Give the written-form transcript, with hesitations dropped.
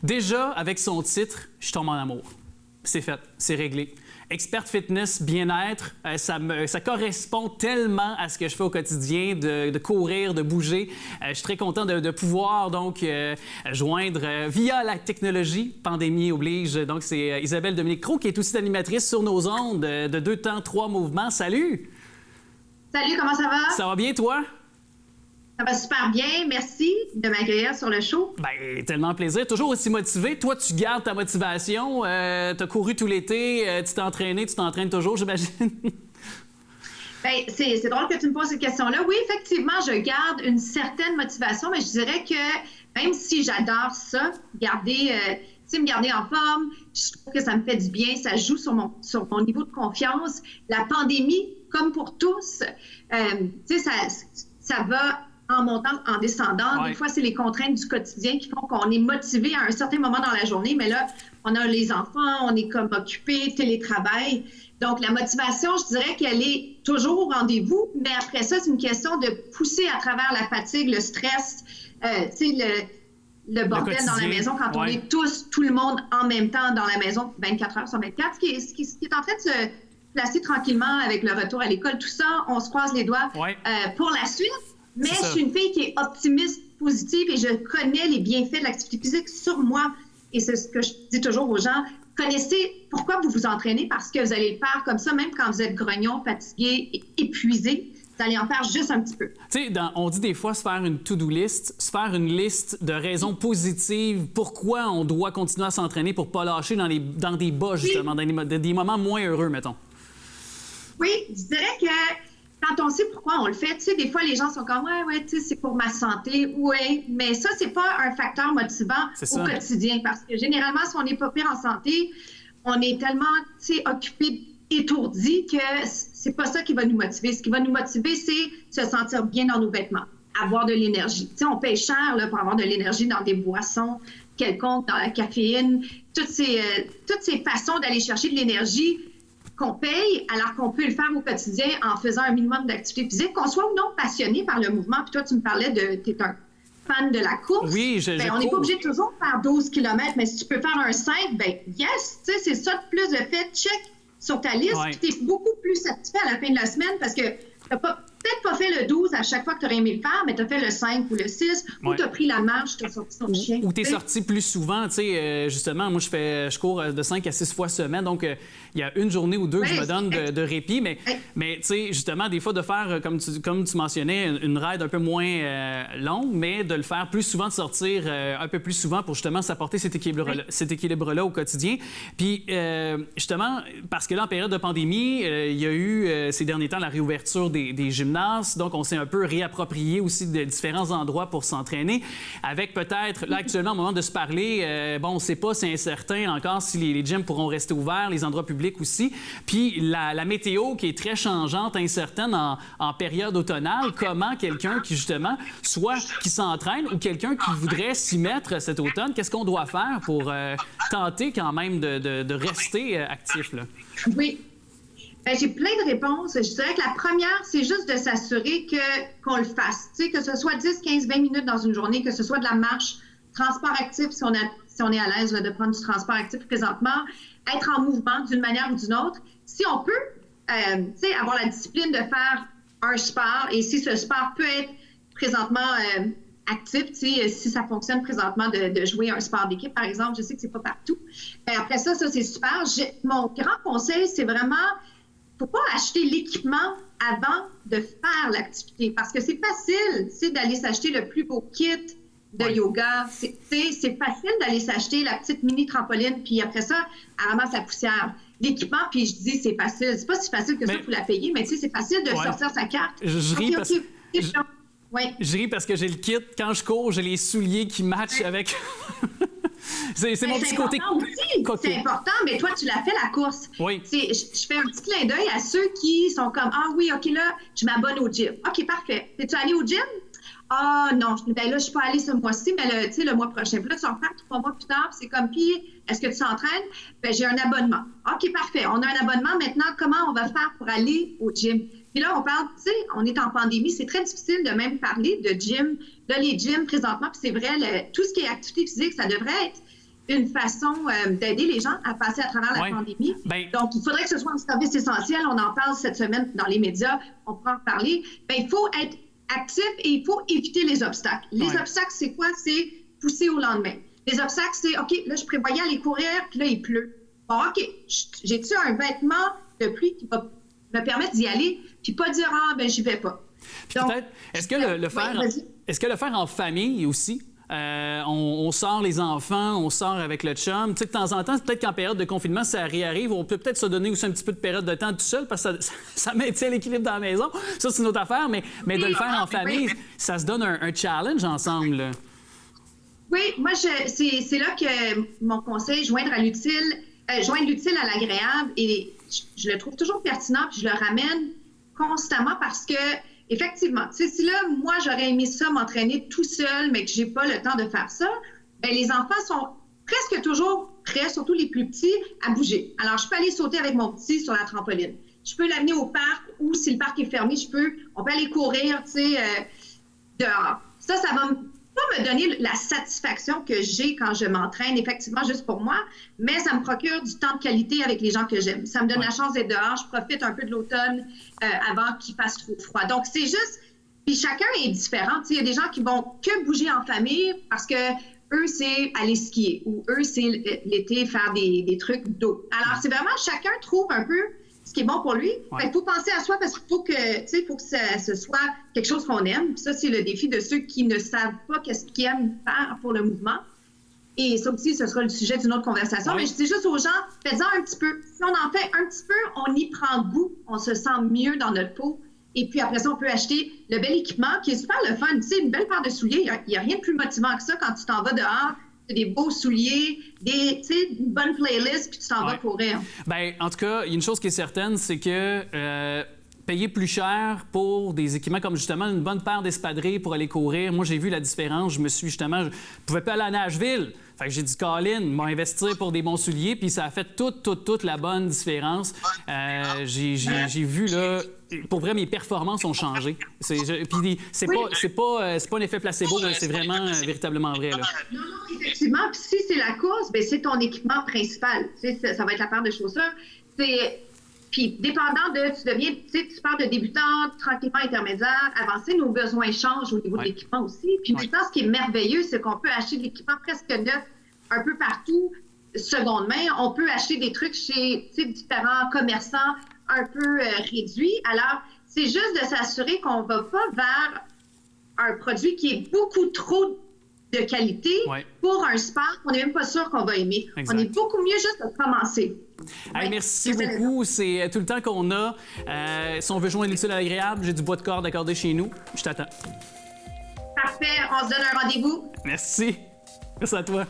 Déjà, avec son titre, je tombe en amour. C'est fait, c'est réglé. Experte fitness, bien-être, ça correspond tellement à ce que je fais au quotidien, de courir, de bouger. Je suis très content de pouvoir donc joindre via la technologie, pandémie oblige. Donc, c'est Isabelle Dominique-Croc qui est aussi animatrice sur nos ondes de 2 temps, 3 mouvements. Salut! Salut, comment ça va? Ça va bien, toi? Ça va super bien. Merci de m'accueillir sur le show. Bien, tellement plaisir. Toujours aussi motivé. Toi, tu gardes ta motivation. Tu as couru tout l'été. Tu t'es entraîné. Tu t'entraînes toujours, j'imagine. Bien, c'est drôle que tu me poses cette question-là. Oui, effectivement, je garde une certaine motivation, mais je dirais que même si j'adore ça, me garder en forme, je trouve que ça me fait du bien. Ça joue sur mon niveau de confiance. La pandémie, comme pour tous, ça va en montant, en descendant. Ouais. Des fois, c'est les contraintes du quotidien qui font qu'on est motivé à un certain moment dans la journée, mais là, on a les enfants, on est comme occupé, télétravail. Donc, la motivation, je dirais qu'elle est toujours au rendez-vous, mais après ça, c'est une question de pousser à travers la fatigue, le stress, le bordel dans la maison quand on est tout le monde en même temps dans la maison 24 heures sur 24, ce qui est en train de se placer tranquillement avec le retour à l'école, tout ça, on se croise les doigts pour la suite. Mais je suis une fille qui est optimiste, positive et je connais les bienfaits de l'activité physique sur moi. Et c'est ce que je dis toujours aux gens. Connaissez pourquoi vous vous entraînez parce que vous allez le faire comme ça, même quand vous êtes grognon, fatigué, et épuisé. Vous allez en faire juste un petit peu. Tu sais, on dit des fois se faire une to-do list, se faire une liste de raisons positives, pourquoi on doit continuer à s'entraîner pour ne pas lâcher dans des bas, justement, dans des moments moins heureux, mettons. Oui, je dirais que quand on sait pourquoi on le fait, tu sais, des fois, les gens sont comme « Ouais, tu sais, c'est pour ma santé. » Oui, mais ça, c'est pas un facteur motivant au quotidien parce que généralement, si on n'est pas pire en santé, on est tellement, tu sais, occupé, étourdi que c'est pas ça qui va nous motiver. Ce qui va nous motiver, c'est se sentir bien dans nos vêtements, avoir de l'énergie. Tu sais, on paye cher là, pour avoir de l'énergie dans des boissons quelconques, dans la caféine, toutes ces façons d'aller chercher de l'énergie qu'on paye, alors qu'on peut le faire au quotidien en faisant un minimum d'activité physique, qu'on soit ou non passionné par le mouvement. Puis toi, tu me parlais t'es un fan de la course. Oui, on n'est pas obligé de toujours faire 12 km, mais si tu peux faire un 5, ben yes, tu sais, c'est ça de plus de fait, check sur ta liste, puis tu es beaucoup plus satisfait à la fin de la semaine parce que tu n'as peut-être pas fait le 12 à chaque fois que tu aurais aimé le faire, mais tu as fait le 5 ou le 6, ou tu as pris la marche, tu as sorti ton chien. Ou tu es sorti plus souvent, tu sais, justement, moi je cours de 5 à 6 fois semaine, donc il y a une journée ou deux que je me donne de répit, mais tu sais, justement, des fois de faire, comme tu mentionnais, une ride un peu moins longue, mais de le faire plus souvent, de sortir un peu plus souvent pour justement s'apporter cet équilibre-là au quotidien. Puis justement, parce que là, en période de pandémie, il y a eu ces derniers temps la réouverture des gymnases. Donc, on s'est un peu réapproprié aussi de différents endroits pour s'entraîner. Avec peut-être, là, actuellement, au moment de se parler, on ne sait pas, c'est incertain encore si les gyms pourront rester ouverts, les endroits publics aussi. Puis, la météo qui est très changeante, incertaine en période automnale, comment quelqu'un qui, justement, soit qui s'entraîne ou quelqu'un qui voudrait s'y mettre cet automne, qu'est-ce qu'on doit faire pour tenter quand même de rester actif, là? Oui. Bien, j'ai plein de réponses. Je dirais que la première, c'est juste de s'assurer qu'on le fasse. Tu sais, que ce soit 10, 15, 20 minutes dans une journée, que ce soit de la marche, transport actif, si on est à l'aise là, de prendre du transport actif présentement, être en mouvement d'une manière ou d'une autre. Si on peut, tu sais, avoir la discipline de faire un sport, et si ce sport peut être présentement actif, tu sais, si ça fonctionne présentement de jouer un sport d'équipe, par exemple, je sais que c'est pas partout. Mais après ça, c'est super. Mon grand conseil, c'est vraiment il ne faut pas acheter l'équipement avant de faire l'activité parce que c'est facile, c'est d'aller s'acheter le plus beau kit de yoga. C'est facile d'aller s'acheter la petite mini trampoline puis après ça, elle ramasse la poussière. L'équipement, puis je dis c'est facile. C'est pas si facile que ça pour la payer, mais tu sais, c'est facile de sortir sa carte. Je ris parce que j'ai le kit. Quand je cours, j'ai les souliers qui matchent avec... C'est mon petit côté coco. C'est important, mais toi, tu l'as fait la course. Oui. Je fais un petit clin d'œil à ceux qui sont comme « Ah oui, OK, là, je m'abonne au gym. » OK, parfait. Es-tu allé au gym? Ah non, ben là, je suis pas allée ce mois-ci, mais le mois prochain. Puis là, tu en repars 3 mois plus tard, puis c'est comme « Puis, est-ce que tu t'entraînes? » Ben j'ai un abonnement. OK, parfait. On a un abonnement. Maintenant, comment on va faire pour aller au gym? Puis là, on parle, tu sais, on est en pandémie, c'est très difficile de même parler de gym. Là, les gyms, présentement, puis c'est vrai, tout ce qui est activité physique, ça devrait être une façon d'aider les gens à passer à travers la pandémie. Donc, il faudrait que ce soit un service essentiel. On en parle cette semaine dans les médias. On pourra en parler. Il faut être actif et il faut éviter les obstacles. Les obstacles, c'est quoi? C'est pousser au lendemain. Les obstacles, c'est, OK, là, je prévoyais aller courir, puis là, il pleut. Bon, OK, j'ai-tu un vêtement de pluie qui va me permettre d'y aller, puis pas dire, j'y vais pas. Donc, peut-être, est-ce que le faire en famille aussi? On sort les enfants, on sort avec le chum. Tu sais, de temps en temps, peut-être qu'en période de confinement, ça réarrive. On peut peut-être se donner aussi un petit peu de période de temps tout seul parce que ça maintient l'équilibre dans la maison. Ça, c'est une autre affaire, mais de le faire en famille, ça se donne un challenge ensemble, là. Oui, moi, c'est là que mon conseil, joindre l'utile à l'agréable, et je le trouve toujours pertinent, puis je le ramène constamment parce que, effectivement, si là, moi, j'aurais aimé ça, m'entraîner tout seul, mais que j'ai pas le temps de faire ça, les enfants sont presque toujours prêts, surtout les plus petits, à bouger. Alors, je peux aller sauter avec mon petit sur la trampoline. Je peux l'amener au parc, ou si le parc est fermé, on peut aller courir, dehors. Ça va pas me donner la satisfaction que j'ai quand je m'entraîne, effectivement, juste pour moi, mais ça me procure du temps de qualité avec les gens que j'aime. Ça me donne la chance d'être dehors. Je profite un peu de l'automne avant qu'il fasse trop froid. Donc, c'est juste... Puis chacun est différent. Il y a des gens qui vont que bouger en famille parce que eux, c'est aller skier ou eux, c'est l'été faire des trucs d'eau. Alors, c'est vraiment chacun trouve un peu ce qui est bon pour lui. Il faut penser à soi parce qu'il faut que ce soit quelque chose qu'on aime. Puis ça, c'est le défi de ceux qui ne savent pas qu'est-ce qu'ils aiment faire pour le mouvement. Et ça aussi, ce sera le sujet d'une autre conversation. Mais je dis juste aux gens, faites-en un petit peu. Si on en fait un petit peu, on y prend goût, on se sent mieux dans notre peau. Et puis après ça, on peut acheter le bel équipement qui est super le fun. Tu sais, une belle paire de souliers, il n'y a rien de plus motivant que ça quand tu t'en vas dehors. Des beaux souliers, une bonne playlist, puis tu t'en vas courir. Bien, en tout cas, il y a une chose qui est certaine, c'est que payer plus cher pour des équipements comme justement une bonne paire d'espadrilles pour aller courir, moi, j'ai vu la différence. Je ne pouvais pas aller à Nashville. Fait que j'ai dit, Colin, m'a investir pour des bons souliers, puis ça a fait toute la bonne différence. J'ai vu, là, pour vrai, mes performances ont changé. Puis c'est pas un effet placebo, c'est vraiment véritablement vrai, là. Non, effectivement. Puis si c'est la course, bien, c'est ton équipement principal. Ça va être la paire de chaussures. Puis, dépendant tu parles de débutant, tranquillement intermédiaire, avancé, nos besoins changent au niveau de l'équipement aussi. Puis maintenant, ce qui est merveilleux, c'est qu'on peut acheter de l'équipement presque neuf un peu partout, seconde main. On peut acheter des trucs chez différents commerçants un peu réduits. Alors, c'est juste de s'assurer qu'on ne va pas vers un produit qui est beaucoup trop de qualité pour un sport qu'on n'est même pas sûr qu'on va aimer. Exact. On est beaucoup mieux juste de commencer. Hey, merci beaucoup. C'est tout le temps qu'on a. Si on veut joindre l'utile à l'agréable, j'ai du bois de corde accordé chez nous. Je t'attends. Parfait. On se donne un rendez-vous. Merci. Merci à toi.